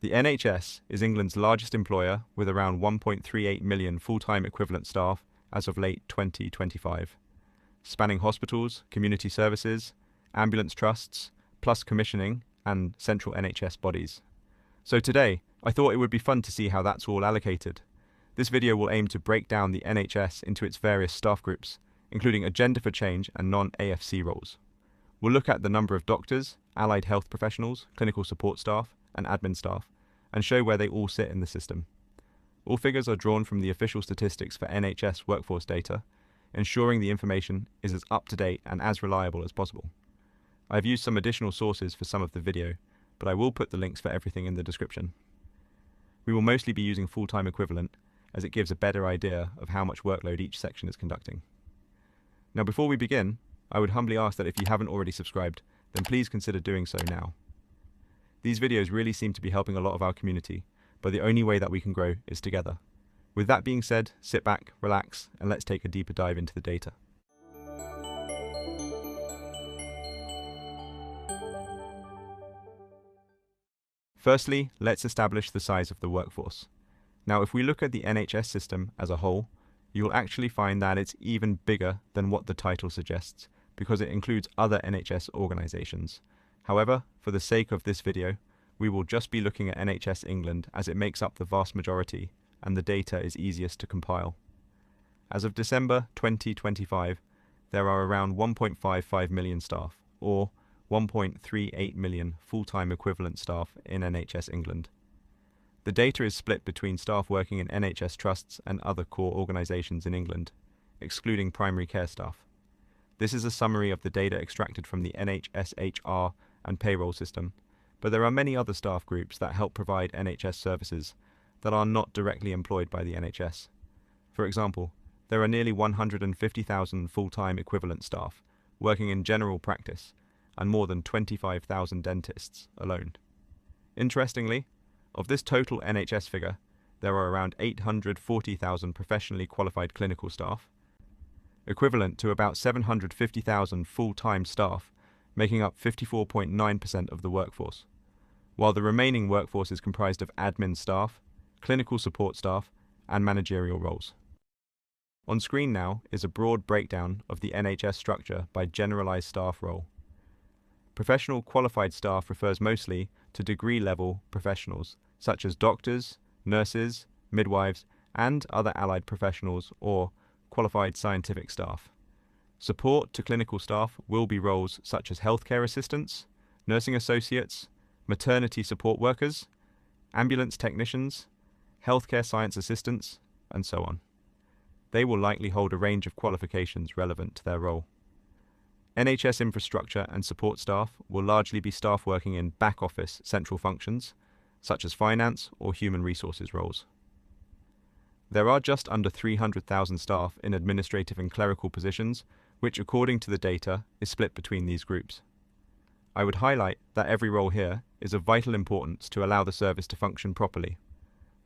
The NHS is England's largest employer with around 1.38 million full-time equivalent staff as of late 2025, spanning hospitals, community services, ambulance trusts, plus commissioning and central NHS bodies. So today, I thought it would be fun to see how that's all allocated. This video will aim to break down the NHS into its various staff groups, including agenda for change and non-AFC roles. We'll look at the number of doctors, allied health professionals, clinical support staff, and admin staff, and show where they all sit in the system. All figures are drawn from the official statistics for NHS workforce data, ensuring the information is as up-to-date and as reliable as possible. I've used some additional sources for some of the video, but I will put the links for everything in the description. We will mostly be using full-time equivalent, as it gives a better idea of how much workload each section is conducting. Now, before we begin, I would humbly ask that if you haven't already subscribed, then please consider doing so now. These videos really seem to be helping a lot of our community, but the only way that we can grow is together. With that being said, sit back, relax, and let's take a deeper dive into the data. Firstly, let's establish the size of the workforce. Now, if we look at the NHS system as a whole, you'll actually find that it's even bigger than what the title suggests, because it includes other NHS organisations. However, for the sake of this video, we will just be looking at NHS England as it makes up the vast majority and the data is easiest to compile. As of December 2025, there are around 1.55 million staff, or 1.38 million full-time equivalent staff in NHS England. The data is split between staff working in NHS trusts and other core organisations in England, excluding primary care staff. This is a summary of the data extracted from the NHS HR and payroll system, but there are many other staff groups that help provide NHS services that are not directly employed by the NHS. For example, there are nearly 150,000 full-time equivalent staff working in general practice and more than 25,000 dentists alone. Interestingly, of this total NHS figure, there are around 840,000 professionally qualified clinical staff, equivalent to about 750,000 full-time staff, making up 54.9% of the workforce, while the remaining workforce is comprised of admin staff, clinical support staff, and managerial roles. On screen now is a broad breakdown of the NHS structure by generalised staff role. Professional qualified staff refers mostly to degree-level professionals, such as doctors, nurses, midwives, and other allied professionals or qualified scientific staff. Support to clinical staff will be roles such as healthcare assistants, nursing associates, maternity support workers, ambulance technicians, healthcare science assistants, and so on. They will likely hold a range of qualifications relevant to their role. NHS infrastructure and support staff will largely be staff working in back-office central functions, such as finance or human resources roles. There are just under 300,000 staff in administrative and clerical positions, which according to the data is split between these groups. I would highlight that every role here is of vital importance to allow the service to function properly.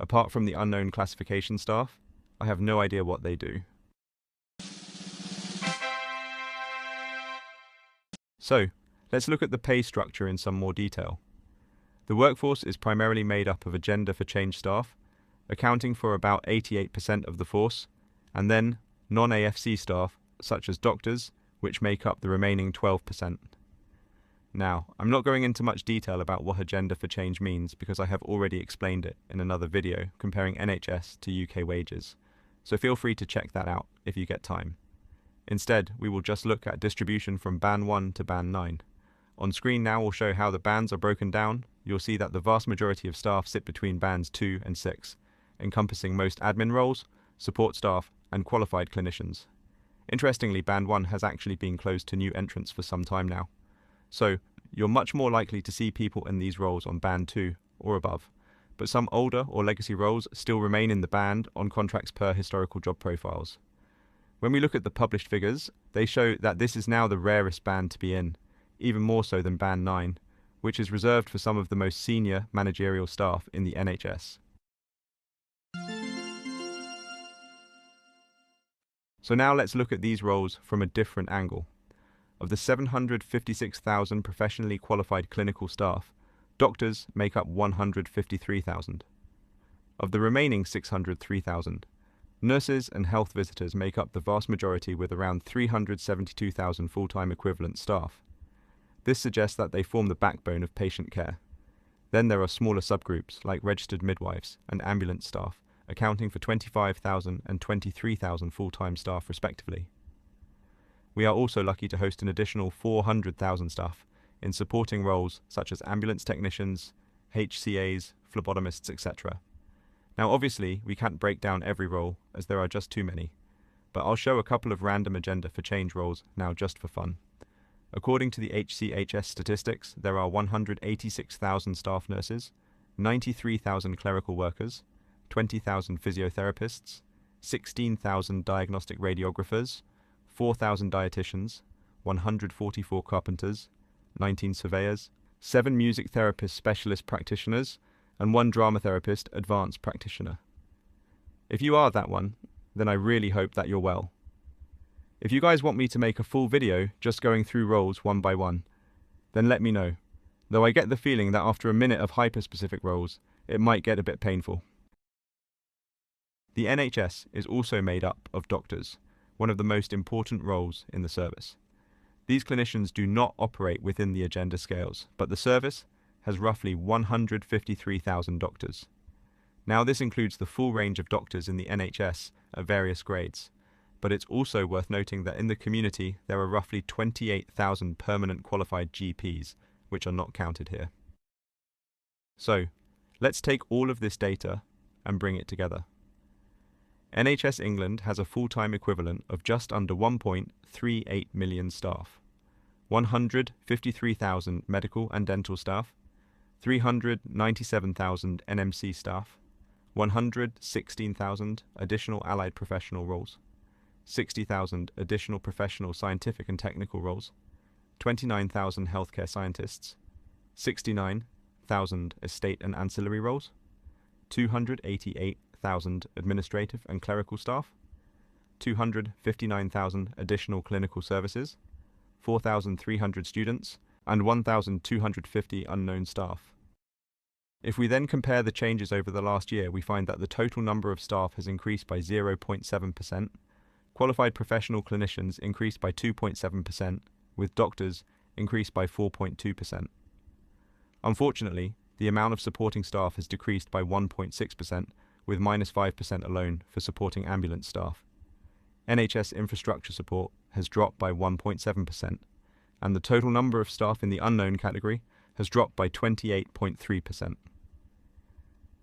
Apart from the unknown classification staff, I have no idea what they do. So, let's look at the pay structure in some more detail. The workforce is primarily made up of agenda for change staff, accounting for about 88% of the force, and then non-AFC staff, such as doctors, which make up the remaining 12%. Now, I'm not going into much detail about what agenda for change means because I have already explained it in another video comparing NHS to UK wages, so feel free to check that out if you get time. Instead, we will just look at distribution from Band 1 to Band 9. On screen now will show how the bands are broken down. You'll see that the vast majority of staff sit between Bands 2 and 6, encompassing most admin roles, support staff, and qualified clinicians. Interestingly, Band 1 has actually been closed to new entrants for some time now. So, you're much more likely to see people in these roles on Band 2 or above, but some older or legacy roles still remain in the band on contracts per historical job profiles. When we look at the published figures, they show that this is now the rarest band to be in, even more so than Band 9, which is reserved for some of the most senior managerial staff in the NHS. So now let's look at these roles from a different angle. Of the 756,000 professionally qualified clinical staff, Doctors make up 153,000. Of the remaining 603,000, nurses and health visitors make up the vast majority with around 372,000 full-time equivalent staff. This suggests that they form the backbone of patient care. Then there are smaller subgroups like registered midwives and ambulance staff, accounting for 25,000 and 23,000 full-time staff respectively. We are also lucky to host an additional 400,000 staff in supporting roles such as ambulance technicians, HCAs, phlebotomists, etc. Now obviously we can't break down every role as there are just too many, but I'll show a couple of random agenda for change roles now just for fun. According to the HCHS statistics, there are 186,000 staff nurses, 93,000 clerical workers, 20,000 physiotherapists, 16,000 diagnostic radiographers, 4,000 dietitians, 144 carpenters, 19 surveyors, 7 music therapist specialist practitioners, and 1 drama therapist advanced practitioner. If you are that one, then I really hope that you're well. If you guys want me to make a full video just going through roles one by one, then let me know, though I get the feeling that after a minute of hyper-specific roles, it might get a bit painful. The NHS is also made up of doctors, one of the most important roles in the service. These clinicians do not operate within the agenda scales, but the service has roughly 153,000 doctors. Now this includes the full range of doctors in the NHS at various grades, but it's also worth noting that in the community there are roughly 28,000 permanent qualified GPs, which are not counted here. So, let's take all of this data and bring it together. NHS England has a full-time equivalent of just under 1.38 million staff, 153,000 medical and dental staff, 397,000 NMC staff, 116,000 additional allied professional roles, 60,000 additional professional scientific and technical roles, 29,000 healthcare scientists, 69,000 estate and ancillary roles, 288,000 administrative and clerical staff, 259,000 additional clinical services, 4,300 students, and 1,250 unknown staff. If we then compare the changes over the last year, we find that the total number of staff has increased by 0.7%, qualified professional clinicians increased by 2.7%, with doctors increased by 4.2%. Unfortunately, the amount of supporting staff has decreased by 1.6%, with -5% alone for supporting ambulance staff. NHS infrastructure support has dropped by 1.7%, and the total number of staff in the unknown category has dropped by 28.3%.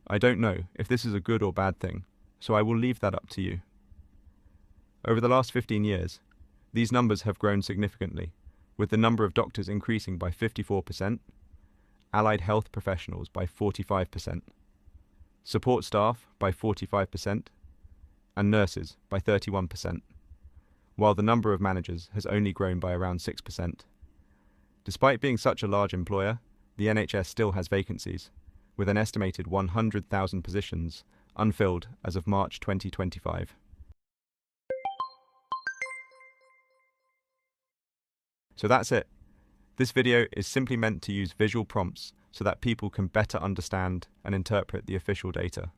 I don't know if this is a good or bad thing, so I will leave that up to you. Over the last 15 years, these numbers have grown significantly, with the number of doctors increasing by 54%, allied health professionals by 45%, support staff by 45%, and nurses by 31%, while the number of managers has only grown by around 6%. Despite being such a large employer, the NHS still has vacancies, with an estimated 100,000 positions unfilled as of March 2025. So that's it. This video is simply meant to use visual prompts so that people can better understand and interpret the official data.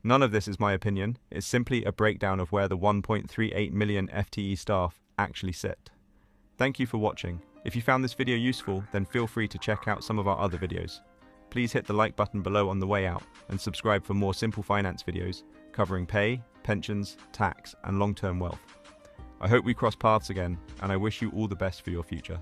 None of this is my opinion, it's simply a breakdown of where the 1.38 million FTE staff actually sit. Thank you for watching. If you found this video useful, then feel free to check out some of our other videos. Please hit the like button below on the way out and subscribe for more simple finance videos covering pay, pensions, tax, and long-term wealth. I hope we cross paths again, and I wish you all the best for your future.